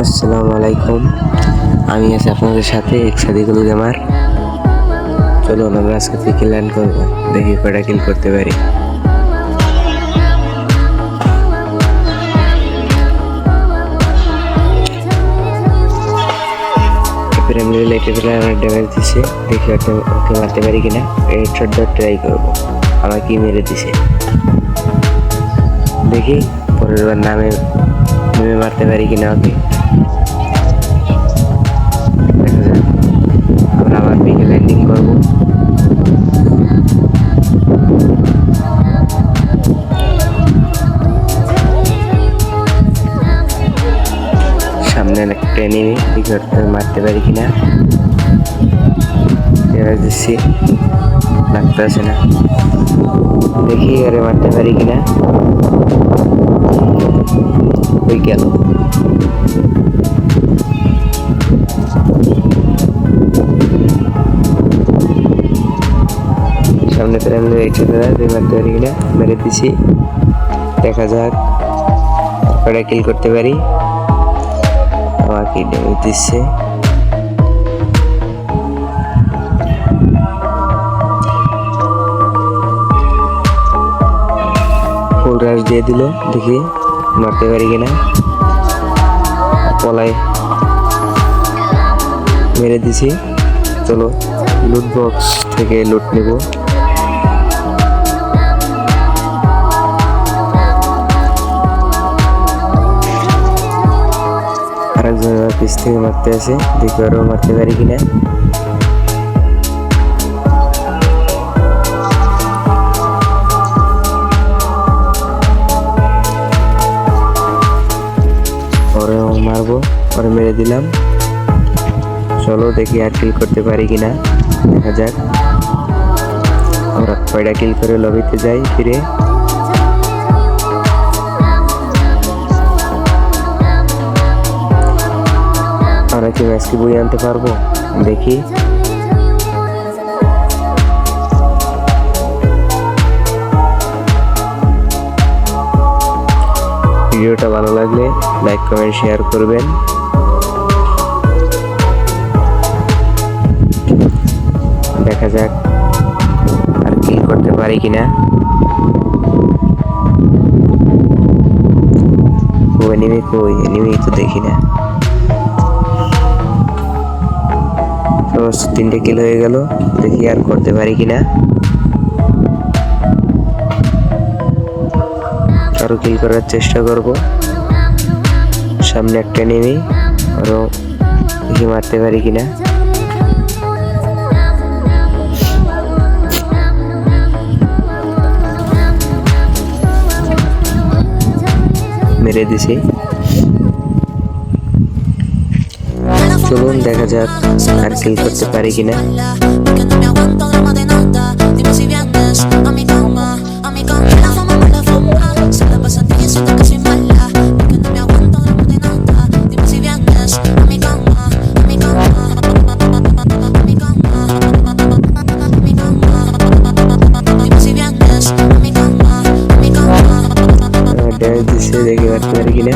আসসালামু আলাইকুম। আমি আছি আপনাদের সাথে সাদিকুল গেমার। চলুন আমরা আজকে থেকে ল্যান্ড করবো, দেখি কয়টা কিল করতে পারি। প্রাইমারি লাইটে ফেলে আমার ড্যামেজ দিছে, দেখি ওকে মারতে পারি কিনা। হেডশট দেওয়ার ট্রাই করবো, আমার কি মেরে দিছে দেখি। পরের বার নেমে মারতে পারি কিনা ওকে। দেখা যাক, আমরা আবার পিকে ল্যান্ডিং করবো। সামনে একটা এনিমি, দেখি মারতে পারি কিনা। দিচ্ছি, লাগতেছে না, দেখি আরে মারতে পারি কিনা। ওই গেল। সামনে প্রাইমারি একসাথে মারতে পারি কিনা, মেরে দিছি। দেখা যাক কয়টা কিল করতে পারি। আমাকে ড্যামেজ দিচ্ছে। ফুল রাশ দিয়ে দিল, দেখি মারতে পারি কিনা। পলাই মেরে দিছি। চলো লুট বক্স থেকে লুট নেব। আরেকজন পিস থেকে মারতে আসে, দেখি আরো মারতে পারি কিনা। ওরেও মারবো, ওরে মেরে দিলাম। চলো দেখি আর কিল করতে পারি কিনা, দেখা যাক। আমরা কয়টা কিল করে লবিতে যাই ফিরে। আমরা কি ম্যাচকে বই আনতে পারবো, দেখি। ভিডিওটা ভালো লাগলে লাইক কমেন্ট শেয়ার করবেন। দেখা যাক আর কিল করতে পারি কিনা। এনিমি তো দেখি না। সমস্ত 3টে কিল হয়ে গেল, দেখি আর করতে পারি কিনা। আরো কিল করার চেষ্টা করব। সামনে একটা এনিমি, আরো দেখি মারতে পারি কিনা। মেরে দিছি। চলুন দেখা যাক আর কিল করতে পারি কিনা। ড্যামেজ দিচ্ছে, দেখি মারতে পারি কিনা।